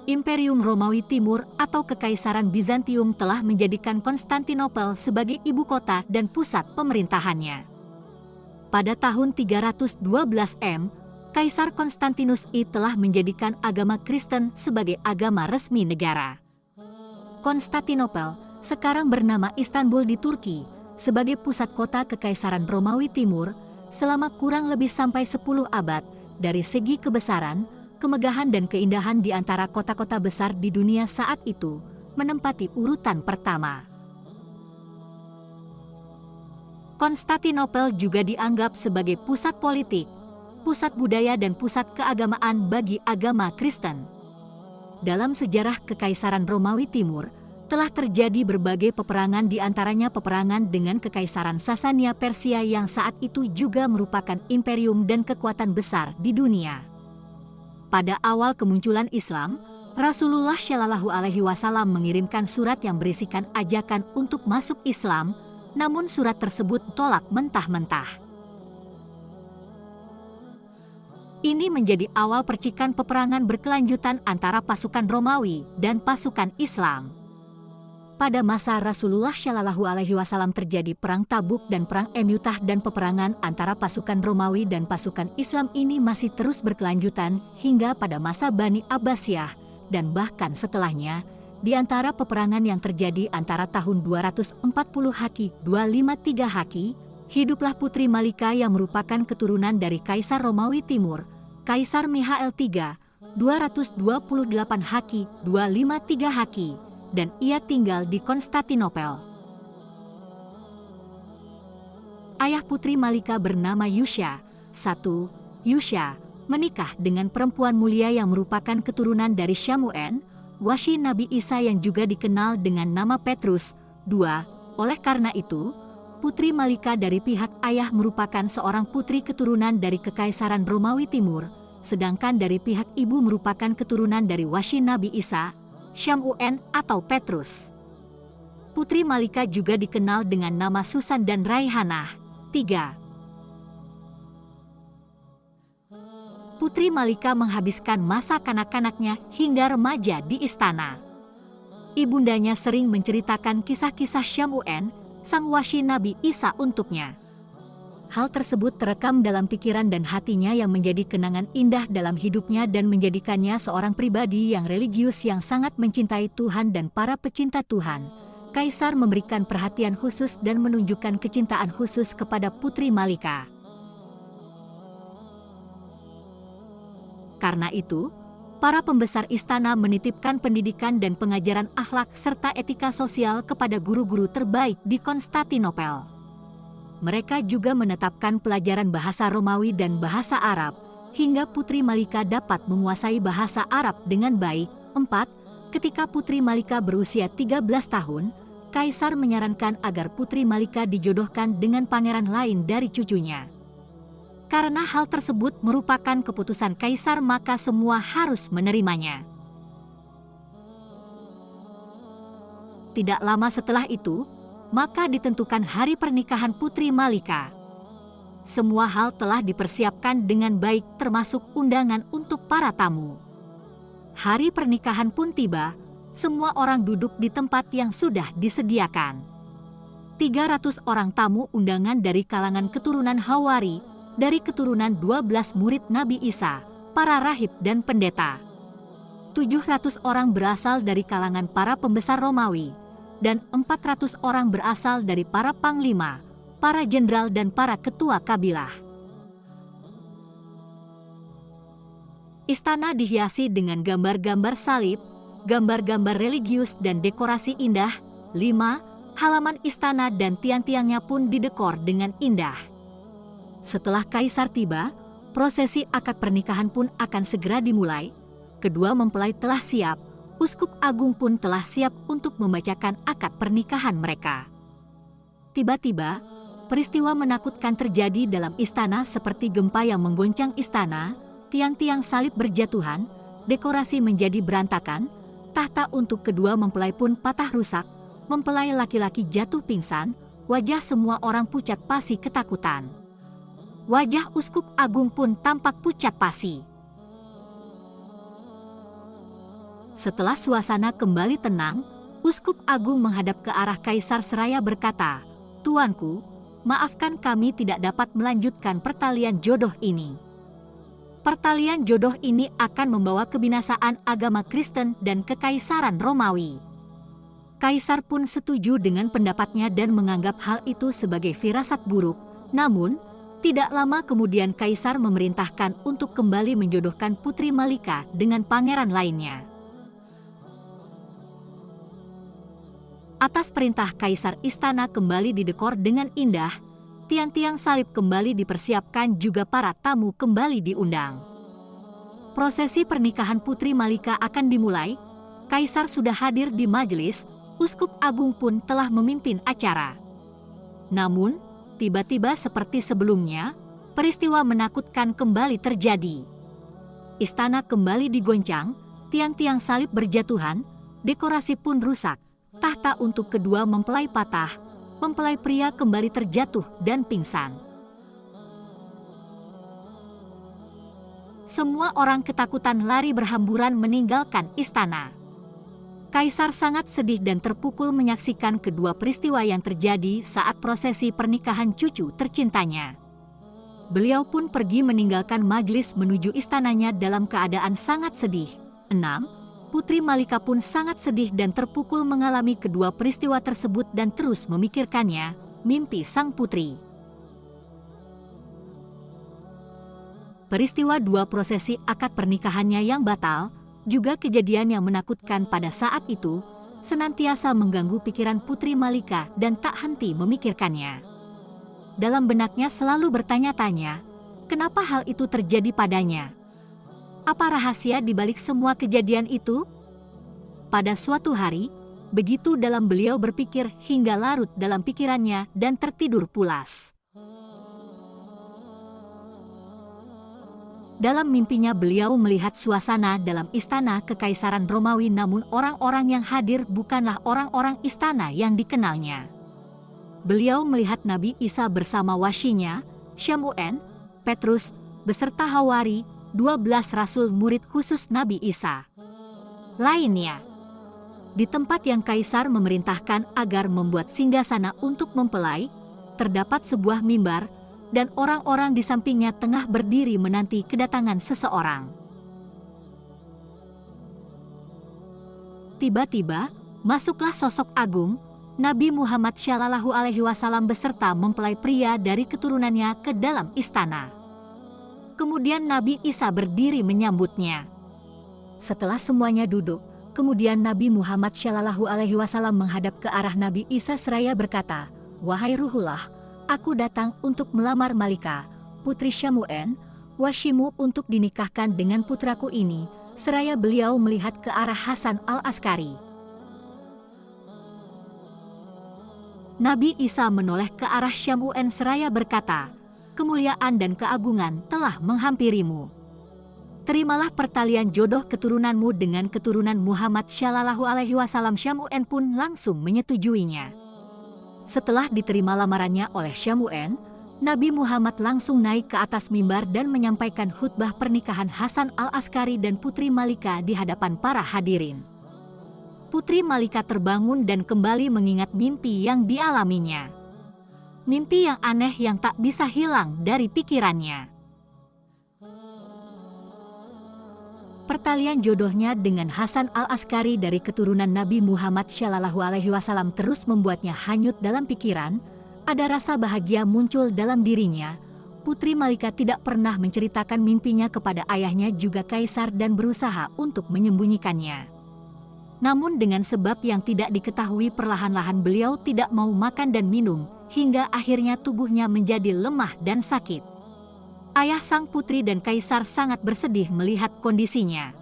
Imperium Romawi Timur atau Kekaisaran Bizantium telah menjadikan Konstantinopel sebagai ibu kota dan pusat pemerintahannya. Pada tahun 312 M, Kaisar Konstantinus I telah menjadikan agama Kristen sebagai agama resmi negara. Konstantinopel, sekarang bernama Istanbul di Turki, sebagai pusat kota Kekaisaran Romawi Timur, selama kurang lebih sampai 10 abad, dari segi kebesaran, kemegahan dan keindahan di antara kota-kota besar di dunia saat itu, menempati urutan pertama. Konstantinopel juga dianggap sebagai pusat politik, pusat budaya dan pusat keagamaan bagi agama Kristen. Dalam sejarah Kekaisaran Romawi Timur, telah terjadi berbagai peperangan, di antaranya peperangan dengan Kekaisaran Sasania Persia yang saat itu juga merupakan imperium dan kekuatan besar di dunia. Pada awal kemunculan Islam, Rasulullah Shallallahu Alaihi Wasallam mengirimkan surat yang berisikan ajakan untuk masuk Islam, namun surat tersebut tolak mentah-mentah. Ini menjadi awal percikan peperangan berkelanjutan antara pasukan Romawi dan pasukan Islam. Pada masa Rasulullah Shallallahu Alaihi Wasallam terjadi perang Tabuk dan perang Mu'tah, dan peperangan antara pasukan Romawi dan pasukan Islam ini masih terus berkelanjutan hingga pada masa Bani Abbasiyah dan bahkan setelahnya. Di antara peperangan yang terjadi antara tahun 240 Haki 253 Haki, hiduplah Putri Malika yang merupakan keturunan dari Kaisar Romawi Timur, Kaisar Mihael III, 228 Haki 253 Haki, dan ia tinggal di Konstantinopel. Ayah Putri Malika bernama Yusha. 1. Yusha menikah dengan perempuan mulia yang merupakan keturunan dari Syamu'en, wasyi Nabi Isa yang juga dikenal dengan nama Petrus. 2. Oleh karena itu, Putri Malika dari pihak ayah merupakan seorang putri keturunan dari Kekaisaran Romawi Timur, sedangkan dari pihak ibu merupakan keturunan dari wasyi Nabi Isa, Syamu'en atau Petrus. Putri Malika juga dikenal dengan nama Susan dan Raihanah. 3. Putri Malika menghabiskan masa kanak-kanaknya hingga remaja di istana. Ibundanya sering menceritakan kisah-kisah Syamu'en, sang wasyi Nabi Isa untuknya. Hal tersebut terekam dalam pikiran dan hatinya yang menjadi kenangan indah dalam hidupnya dan menjadikannya seorang pribadi yang religius yang sangat mencintai Tuhan dan para pecinta Tuhan. Kaisar memberikan perhatian khusus dan menunjukkan kecintaan khusus kepada Putri Malika. Karena itu, para pembesar istana menitipkan pendidikan dan pengajaran akhlak serta etika sosial kepada guru-guru terbaik di Konstantinopel. Mereka juga menetapkan pelajaran bahasa Romawi dan bahasa Arab, hingga Putri Malika dapat menguasai bahasa Arab dengan baik. 4. Ketika Putri Malika berusia 13 tahun, Kaisar menyarankan agar Putri Malika dijodohkan dengan pangeran lain dari cucunya. Karena hal tersebut merupakan keputusan Kaisar, maka semua harus menerimanya. Tidak lama setelah itu, maka ditentukan hari pernikahan Putri Malika. Semua hal telah dipersiapkan dengan baik, termasuk undangan untuk para tamu. Hari pernikahan pun tiba, semua orang duduk di tempat yang sudah disediakan. 300 orang tamu undangan dari kalangan keturunan Hawari, dari keturunan 12 murid Nabi Isa, para rahib dan pendeta. 700 orang berasal dari kalangan para pembesar Romawi, dan 400 orang berasal dari para panglima, para jenderal dan para ketua kabilah. Istana dihiasi dengan gambar-gambar salib, gambar-gambar religius dan dekorasi indah. 5. Halaman istana dan tiang-tiangnya pun didekor dengan indah. Setelah Kaisar tiba, prosesi akad pernikahan pun akan segera dimulai. Kedua mempelai telah siap. Uskup Agung pun telah siap untuk membacakan akad pernikahan mereka. Tiba-tiba, peristiwa menakutkan terjadi dalam istana seperti gempa yang menggoncang istana, tiang-tiang salib berjatuhan, dekorasi menjadi berantakan, tahta untuk kedua mempelai pun patah rusak, mempelai laki-laki jatuh pingsan, wajah semua orang pucat pasi ketakutan. Wajah uskup agung pun tampak pucat pasi. Setelah suasana kembali tenang, uskup agung menghadap ke arah kaisar seraya berkata, "Tuanku, maafkan kami tidak dapat melanjutkan pertalian jodoh ini. Pertalian jodoh ini akan membawa kebinasaan agama Kristen dan kekaisaran Romawi." Kaisar pun setuju dengan pendapatnya dan menganggap hal itu sebagai firasat buruk. Namun, tidak lama kemudian kaisar memerintahkan untuk kembali menjodohkan Putri Malika dengan pangeran lainnya. Atas perintah kaisar, istana kembali didekor dengan indah, tiang-tiang salib kembali dipersiapkan, juga para tamu kembali diundang. Prosesi pernikahan Putri Malika akan dimulai. Kaisar sudah hadir di majelis, uskup agung pun telah memimpin acara. Namun, tiba-tiba seperti sebelumnya, peristiwa menakutkan kembali terjadi. Istana kembali digoncang, tiang-tiang salib berjatuhan, dekorasi pun rusak. Tahta untuk kedua mempelai patah, mempelai pria kembali terjatuh dan pingsan. Semua orang ketakutan lari berhamburan meninggalkan istana. Kaisar sangat sedih dan terpukul menyaksikan kedua peristiwa yang terjadi saat prosesi pernikahan cucu tercintanya. Beliau pun pergi meninggalkan majelis menuju istananya dalam keadaan sangat sedih. 6. Putri Malika pun sangat sedih dan terpukul mengalami kedua peristiwa tersebut dan terus memikirkannya, mimpi sang putri. Peristiwa dua prosesi akad pernikahannya yang batal, juga kejadian yang menakutkan pada saat itu, senantiasa mengganggu pikiran Putri Malika dan tak henti memikirkannya. Dalam benaknya selalu bertanya-tanya, kenapa hal itu terjadi padanya? Apa rahasia di balik semua kejadian itu? Pada suatu hari, begitu dalam beliau berpikir hingga larut dalam pikirannya dan tertidur pulas. Dalam mimpinya beliau melihat suasana dalam istana kekaisaran Romawi, namun orang-orang yang hadir bukanlah orang-orang istana yang dikenalnya. Beliau melihat Nabi Isa bersama washinya, Syamu'en, Petrus, beserta Hawari, 12 rasul murid khusus Nabi Isa lainnya. Di tempat yang kaisar memerintahkan agar membuat singgasana untuk mempelai, terdapat sebuah mimbar, dan orang-orang di sampingnya tengah berdiri menanti kedatangan seseorang. Tiba-tiba, masuklah sosok agung, Nabi Muhammad Shallallahu Alaihi Wasallam beserta mempelai pria dari keturunannya ke dalam istana. Kemudian Nabi Isa berdiri menyambutnya. Setelah semuanya duduk, kemudian Nabi Muhammad Shallallahu Alaihi Wasallam menghadap ke arah Nabi Isa seraya berkata, "Wahai Ruhullah, aku datang untuk melamar Malika, putri Syamu'en, washimu untuk dinikahkan dengan putraku ini." Seraya beliau melihat ke arah Hasan al-Askari. Nabi Isa menoleh ke arah Syamu'en seraya berkata, "Kemuliaan dan keagungan telah menghampirimu. Terimalah pertalian jodoh keturunanmu dengan keturunan Muhammad Shallallahu Alaihi Wasallam." Syamu'en pun langsung menyetujuinya. Setelah diterima lamarannya oleh Syamu'en, Nabi Muhammad langsung naik ke atas mimbar dan menyampaikan khutbah pernikahan Hasan al-Askari dan Putri Malika di hadapan para hadirin. Putri Malika terbangun dan kembali mengingat mimpi yang dialaminya. Mimpi yang aneh yang tak bisa hilang dari pikirannya. Pertalian jodohnya dengan Hasan al-Askari dari keturunan Nabi Muhammad Shallallahu Alaihi Wasallam terus membuatnya hanyut dalam pikiran. Ada rasa bahagia muncul dalam dirinya. Putri Malika tidak pernah menceritakan mimpinya kepada ayahnya juga kaisar dan berusaha untuk menyembunyikannya. Namun dengan sebab yang tidak diketahui, perlahan-lahan beliau tidak mau makan dan minum, hingga akhirnya tubuhnya menjadi lemah dan sakit. Ayah sang putri dan kaisar sangat bersedih melihat kondisinya.